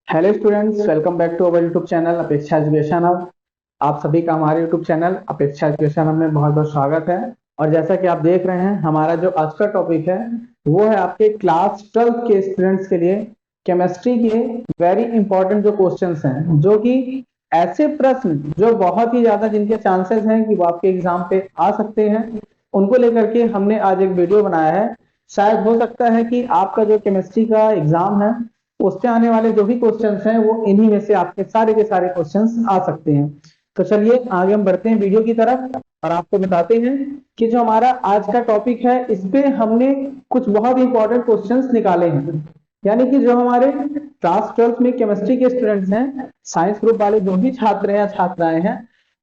Hello students, welcome back to our YouTube channel Apeksha education hub. आप सभी का हमारे YouTube channel Apeksha education hub में बहुत बहुत स्वागत है। और जैसा कि आप देख रहे हैं, हमारा जो आज का टॉपिक है वो है आपके क्लास 12 के स्टूडेंट्स के लिए केमिस्ट्री के वेरी इंपॉर्टेंट जो क्वेश्चंस हैं, जो कि ऐसे प्रश्न जो बहुत ही ज्यादा जिनके चांसेस हैं कि वो आपके एग्जाम पे आ सकते हैं, उनको लेकर के हमने आज एक वीडियो बनाया है। शायद हो सकता है कि आपका जो केमिस्ट्री का एग्जाम है उससे आने वाले जो भी क्वेश्चंस हैं वो इन्हीं में से आपके सारे के सारे क्वेश्चंस आ सकते हैं। तो चलिए आगे हम बढ़ते हैं वीडियो की तरफ और आपको बताते हैं कि जो हमारा आज का टॉपिक है इस पे हमने कुछ बहुत इंपॉर्टेंट क्वेश्चंस निकाले हैं। यानी कि जो हमारे क्लास 12 में केमिस्ट्री के स्टूडेंट्स हैं, साइंस ग्रुप वाले जो भी छात्र हैं या छात्राएं हैं,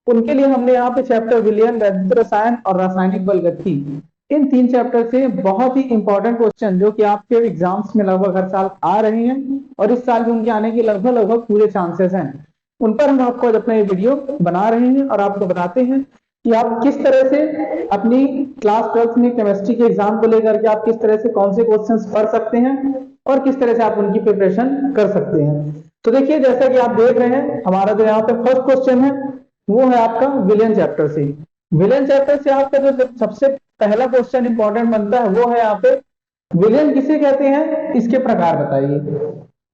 उनके लिए हमने यहाँ पे चैप्टर विलयन, वैद्युत रसायन और रासायनिक बल गति, इन तीन चैप्टर से बहुत ही इंपॉर्टेंट क्वेश्चन जो कि आपके एग्जाम्स में लगभग हर साल आ रहे हैं और इस साल भी उनके आने के लगभग लगभग पूरे चांसेस हैं, उन पर हम आपको आज अपना ये वीडियो बना रहे हैं और आपको बताते हैं कि आप किस तरह से अपनी क्लास 12 में केमिस्ट्री के एग्जाम को लेकर के आप किस तरह से कौन से क्वेश्चंस पढ़ सकते हैं और किस तरह से आप उनकी प्रिपरेशन कर सकते हैं। तो देखिए, जैसा कि आप देख रहे हैं, हमारा जो यहाँ पे फर्स्ट क्वेश्चन है वो है आपका विलियन चैप्टर से। विलियन चैप्टर से आपका जो सबसे पहला क्वेश्चन इंपॉर्टेंट बनता है वो है यहाँ पे, विलेन किसे कहते हैं, इसके प्रकार बताइए।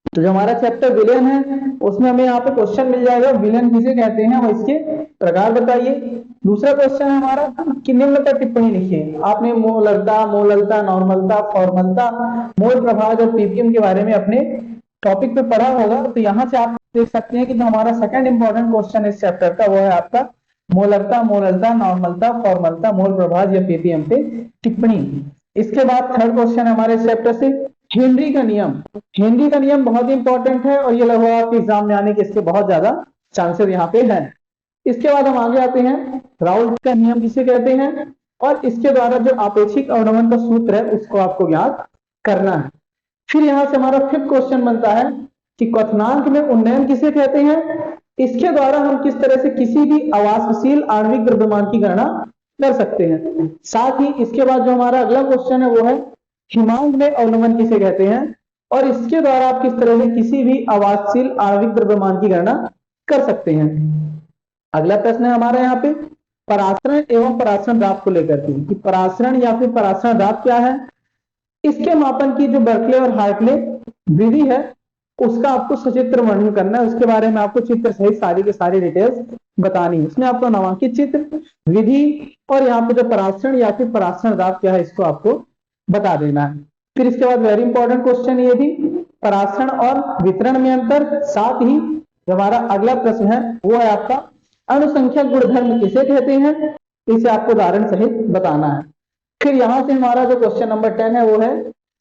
तो जो हमारा चैप्टर विलेन है उसमें हमें यहाँ पे क्वेश्चन मिल जाएगा, विलेन किसे कहते हैं और इसके प्रकार बताइए। दूसरा क्वेश्चन है हमारा कि निम्न पर टिप्पणी लिखिए। आपने मोललता, नॉर्मलता, फॉर्मलता, मोल प्रभाव और पीपीएम के बारे में अपने टॉपिक पे पढ़ा होगा। तो यहाँ से आप देख सकते हैं कि जो हमारा सेकंड इंपॉर्टेंट क्वेश्चन इस चैप्टर का वो है आपका मोललता, नॉर्मलता, फॉर्मलता, मोल प्रभाव या पीपीएम पे टिप्पणी। इसके बाद थर्ड क्वेश्चन हमारे चैप्टर से हेनरी का नियम। हेनरी का नियम बहुत इंपॉर्टेंट है और ये लगभग आपके एग्जाम में आने के इसके बहुत ज्यादा चांसेस यहाँ पे हैं। इसके बाद हम आगे आते हैं, राउल्ट का नियम किसे कहते हैं और इसके द्वारा जो आपेक्षिक अवनमन का सूत्र है उसको आपको याद करना है। फिर यहां से हमारा फिफ्थ क्वेश्चन बनता है कि क्वथनांक में उन्नयन किसे कहते हैं। इसके द्वारा हम किस तरह से किसी भी अवाष्पशील आणविक द्रव्यमान की गणना कर सकते हैं। साथ ही इसके बाद जो हमारा अगला क्वेश्चन है वो है हिमांक में अवनमन किसे कहते हैं और इसके द्वारा आप किस तरह से किसी भी अवाष्पशील आणविक द्रव्यमान की गणना कर सकते हैं। अगला प्रश्न है हमारा यहाँ पे परासरण एवं परासरण दाब को लेकर के कि परासरण या फिर परासरण दाब क्या है, इसके मापन की जो बर्कले और हार्टले विधि है उसका आपको सचित्र वर्णन करना है। उसके बारे में आपको चित्र सहित सारी के सारी डिटेल्स बतानी है। उसमें आपको नामांकित चित्र, विधि और यहाँ पे जो परासरण या फिर परासरण दाब क्या है इसको आपको बता देना है। फिर इसके बाद वेरी इंपॉर्टेंट क्वेश्चन ये भी परासरण और वितरण में अंतर। साथ ही जो हमारा अगला प्रश्न है वो है आपका अनुसंख्यक गुणधर्म किसे कहते हैं, इसे आपको उदाहरण सहित बताना है। फिर यहां से हमारा जो क्वेश्चन नंबर 10 है वो है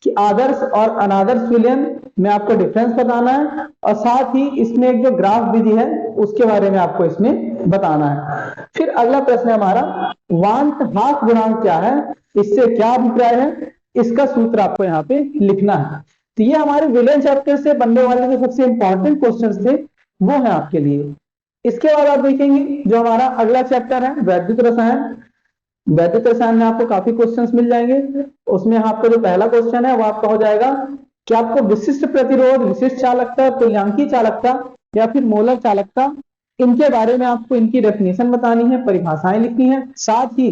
कि आदर्श और अनादर्श विलयन में आपको डिफरेंस बताना है और साथ ही इसमें एक जो ग्राफ विधि है उसके बारे में आपको इसमें बताना है। फिर अगला प्रश्न है हमारा वांत हास गुणांक क्या है, इससे क्या अभिप्राय है, इसका सूत्र आपको यहाँ पे लिखना है। तो ये हमारे विलयन चैप्टर से बनने वाले जो सबसे इंपॉर्टेंट क्वेश्चन थे वो है आपके लिए। इसके बाद आप देखेंगे जो हमारा अगला चैप्टर है वैद्युत रसायन। वैद्युत रसायन में आपको काफी क्वेश्चंस मिल जाएंगे। उसमें आपका जो पहला क्वेश्चन है वो आपका हो जाएगा कि आपको विशिष्ट प्रतिरोध, विशिष्ट चालकता, तुल्यांकी चालकता या फिर मोलर चालकता, इनके बारे में आपको इनकी डेफिनेशन बतानी है, परिभाषाएं लिखनी है। साथ ही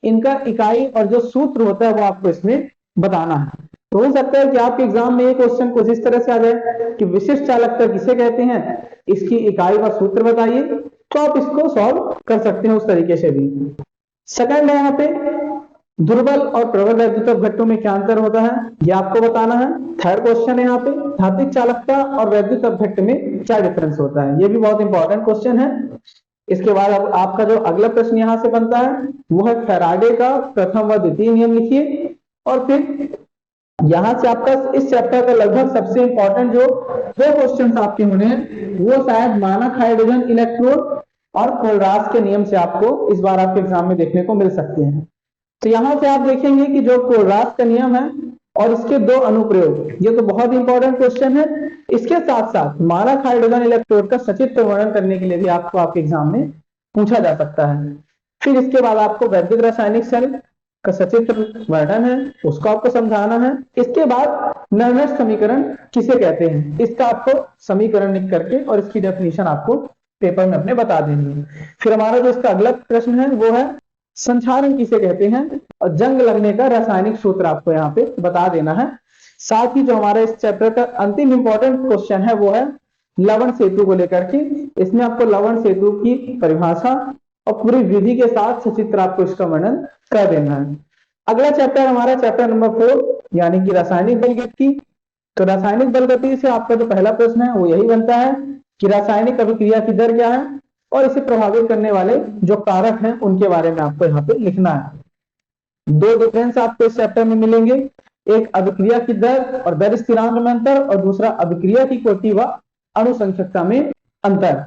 इनका इकाई और जो सूत्र होता है वो आपको इसमें बताना है। तो हो सकता है कि आपके एग्जाम में ये क्वेश्चन कुछ इस तरह से आ जाए कि विशिष्ट चालकता किसे कहते हैं, इसकी इकाई व सूत्र बताइए, तो आप इसको सॉल्व कर सकते हैं उस तरीके से भी। सेकंड है यहाँ पे दुर्बल और प्रबल वैद्युत अपघट्टों में क्या अंतर होता है, यह आपको बताना है। थर्ड क्वेश्चन है यहाँ पे धात्विक चालकता और वैद्युत अपघट्ट में क्या डिफरेंस होता है, ये भी बहुत इंपॉर्टेंट क्वेश्चन है। इसके बाद अब आपका जो अगला प्रश्न यहाँ से बनता है वो है फैराडे का प्रथम व द्वितीय नियम लिखिए। और फिर यहां से आपका इस चैप्टर का लगभग सबसे इंपॉर्टेंट जो दो क्वेश्चन आपके होने हैं वो शायद मानक हाइड्रोजन इलेक्ट्रोड और कोलरास के नियम से आपको इस बार आपके एग्जाम में देखने को मिल सकते हैं। तो यहां से आप देखेंगे कि जो कोलरास का नियम है और इसके दो अनुप्रयोग, ये तो बहुत इंपॉर्टेंट क्वेश्चन है। इसके साथ साथ मानक हाइड्रोजन इलेक्ट्रोड का सचित्र वर्णन करने के लिए भी आपको आपके एग्जाम में पूछा जा सकता है। फिर इसके बाद आपको वैद्युत रासायनिक सेल का सचित्र वर्णन है, उसको आपको समझाना है। इसके बाद नर्नेट समीकरण किसे कहते हैं, इसका आपको समीकरण लिख करके और इसकी डेफिनेशन आपको पेपर में अपने बता देनी है। फिर हमारा जो इसका अगला प्रश्न है वो है संक्षारण किसे कहते हैं, और जंग लगने का रासायनिक सूत्र आपको यहाँ पे बता देना है। साथ ही जो हमारा इस चैप्टर का अंतिम इंपॉर्टेंट क्वेश्चन है वो है लवण सेतु को लेकर के। इसमें आपको लवण सेतु की परिभाषा और पूरी विधि के साथ सचित्र आपको इसका वर्णन कर देना है। अगला चैप्टर हमारा चैप्टर नंबर 4 यानी कि रासायनिक बल गति। तो रासायनिक बल गति से आपका जो पहला प्रश्न है वो यही बनता है कि रासायनिक अभिक्रिया की दर क्या है और इसे प्रभावित करने वाले जो कारक हैं उनके बारे में आपको यहाँ पे लिखना है। दो डिफरेंस आपको इस चैप्टर में मिलेंगे, एक अभिक्रिया की दर और दर स्थिरांक में अंतर, और दूसरा अभिक्रिया की कोटि व अणुसंख्यकता में अंतर।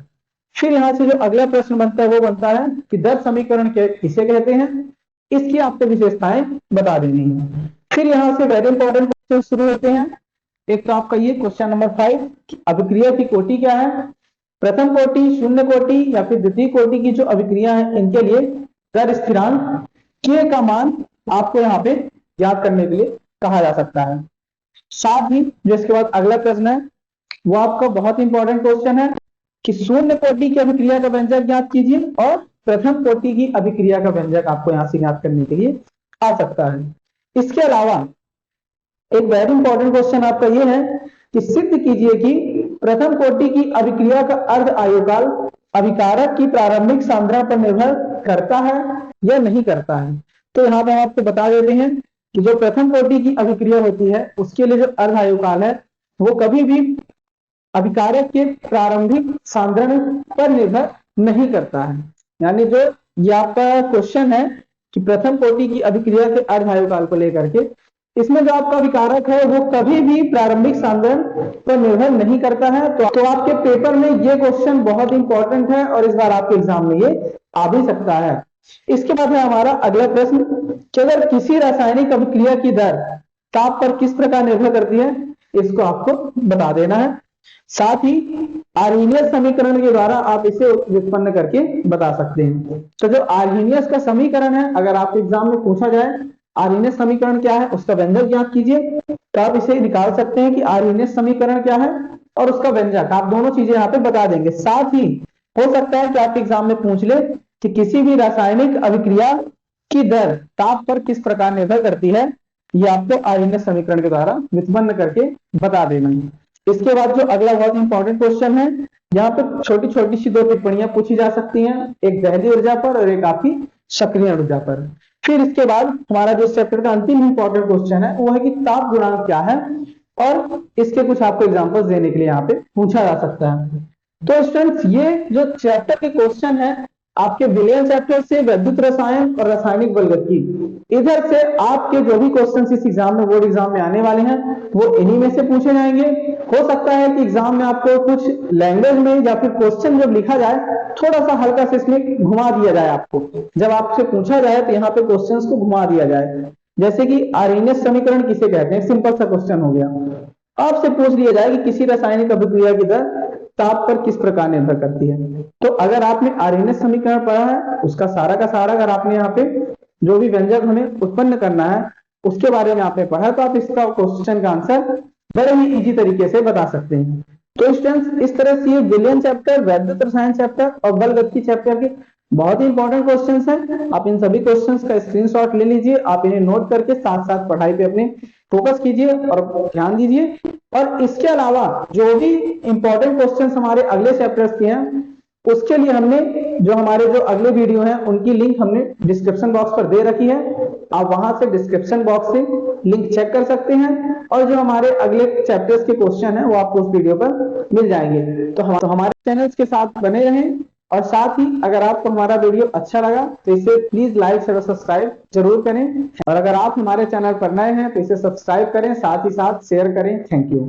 फिर यहाँ से जो अगला प्रश्न बनता है वो बनता है कि दर समीकरण किसे कहते हैं, इसकी आपको विशेषताएं बता देनी है। फिर यहाँ से वेरी इंपॉर्टेंट क्वेश्चन शुरू होते हैं। एक तो आपका ये क्वेश्चन नंबर 5 अभिक्रिया की कोटि क्या है, प्रथम कोटि, शून्य कोटि या फिर द्वितीय कोटि की जो अभिक्रिया है इनके लिए दर स्थिरांक के का मान आपको यहाँ पे याद करने के लिए कहा जा सकता है। साथ ही जो इसके बाद अगला प्रश्न है वो आपका बहुत इंपॉर्टेंट क्वेश्चन है कि शून्य कोटि की अभिक्रिया का व्यंजक ज्ञात कीजिए और प्रथम कोटि की अभिक्रिया का व्यंजक आपको यहाँ से ज्ञात करने के लिए आ सकता है। इसके अलावा एक वेरी इंपॉर्टेंट क्वेश्चन आपका ये है कि सिद्ध कीजिए कि प्रथम कोटि की अभिक्रिया का अर्ध आयुकाल अभिकारक की प्रारंभिक सांद्रता पर निर्भर करता है या नहीं करता है। तो यहाँ पर हम आपको बता देते हैं कि जो प्रथम कोटि की अभिक्रिया होती है उसके लिए जो अर्ध आयुकाल है वो कभी भी अभिकारक के प्रारंभिक सांद्रण पर निर्भर नहीं करता है। यानी जो ये आपका क्वेश्चन है कि प्रथम कोटि की अभिक्रिया के अर्ध आयुकाल को लेकर के, इसमें जो आपका विकारक है वो कभी भी प्रारंभिक सांद्रण पर निर्भर नहीं करता है। तो आपके पेपर में ये क्वेश्चन बहुत इंपॉर्टेंट है और इस बार आपके एग्जाम में ये आ भी सकता है। इसके बाद है हमारा अगला प्रश्न कि अगर किसी रासायनिक अभिक्रिया की दर ताप पर किस प्रकार निर्भर करती है, इसको आपको बता देना है। साथ ही आर्हेनियस समीकरण के द्वारा आप इसे व्युत्पन्न करके बता सकते हैं। तो जो आर्हेनियस का समीकरण है, अगर आपके एग्जाम में पूछा जाए आर्हेनियस समीकरण क्या है उसका व्यंजक ज्ञात कीजिए, तो आप इसे निकाल सकते हैं कि आर्हेनियस समीकरण क्या है और उसका व्यंजक, आप दोनों चीजें यहाँ पे बता देंगे। साथ ही हो सकता है कि आपके एग्जाम में पूछ ले कि किसी भी रासायनिक अभिक्रिया की दर ताप पर किस प्रकार निर्भर करती है, ये आपको आर्हेनियस समीकरण के द्वारा व्युत्पन्न करके बता देना है। इसके बाद जो अगला बहुत इंपॉर्टेंट क्वेश्चन है, यहाँ पे छोटी छोटी सी दो टिप्पणियां पूछी जा सकती हैं, एक दहली ऊर्जा पर और एक आपकी सक्रिय ऊर्जा पर। फिर इसके बाद हमारा जो चैप्टर का अंतिम इंपॉर्टेंट क्वेश्चन है वो है कि ताप गुणांक क्या है और इसके कुछ आपको एग्जांपल्स देने के लिए यहाँ पे पूछा जा सकता है। तो स्टूडेंट्स ये जो चैप्टर के क्वेश्चन है आपके विलयन चैप्टर से विद्युत रसायन और रासायनिक बल गति, इधर से आपके जो भी क्वेश्चन इस एग्जाम में बोर्ड एग्जाम में आने वाले हैं वो इन्हीं में से पूछे जाएंगे। हो सकता है कि एग्जाम में आपको कुछ लैंग्वेज में या फिर क्वेश्चन जब लिखा जाए थोड़ा सा हल्का से इसमें घुमा दिया जाए, आपको जब आपसे पूछा जाए तो यहाँ पे क्वेश्चंस को घुमा दिया जाए। जैसे कि आर्हेनियस समीकरण किसे कहते हैं, सिंपल सा क्वेश्चन हो गया। आपसे पूछ लिया जाए कि किसी रासायनिक अभिक्रिया की दर ताप पर किस प्रकार निर्भर करती है, तो अगर आपने आर्हेनियस समीकरण पढ़ा है उसका सारा का सारा अगर आपने यहाँ पे जो भी व्यंजक हमें उत्पन्न करना है उसके बारे में आपने पढ़ा तो आप इसका क्वेश्चन का आंसर बड़े ही इजी तरीके से बता सकते हैं। तो स्टूडेंट्स इस तरह से ये विलयन चैप्टर, वैद्युत रसायन चैप्टर और बल गति चैप्टर के बहुत ही इंपॉर्टेंट क्वेश्चंस हैं। आप इन सभी क्वेश्चंस का स्क्रीनशॉट ले लीजिए, आप इन्हें नोट करके साथ साथ पढ़ाई पे अपने फोकस कीजिए और ध्यान दीजिए। और इसके अलावा जो भी इंपॉर्टेंट क्वेश्चंस हमारे अगले चैप्टर्स के हैं उसके लिए हमने जो हमारे जो अगले वीडियो हैं उनकी लिंक हमने डिस्क्रिप्शन बॉक्स पर दे रखी है, आप वहां से डिस्क्रिप्शन बॉक्स से लिंक चेक कर सकते हैं और जो हमारे अगले चैप्टर्स के क्वेश्चन हैं वो आपको उस वीडियो पर मिल जाएंगे। तो हमारे चैनल्स के साथ बने रहें और साथ ही अगर आपको हमारा वीडियो अच्छा लगा तो इसे प्लीज लाइक शेयर और सब्सक्राइब जरूर करें, और अगर आप हमारे चैनल पर नए हैं तो इसे सब्सक्राइब करें, साथ ही साथ शेयर करें। Thank you.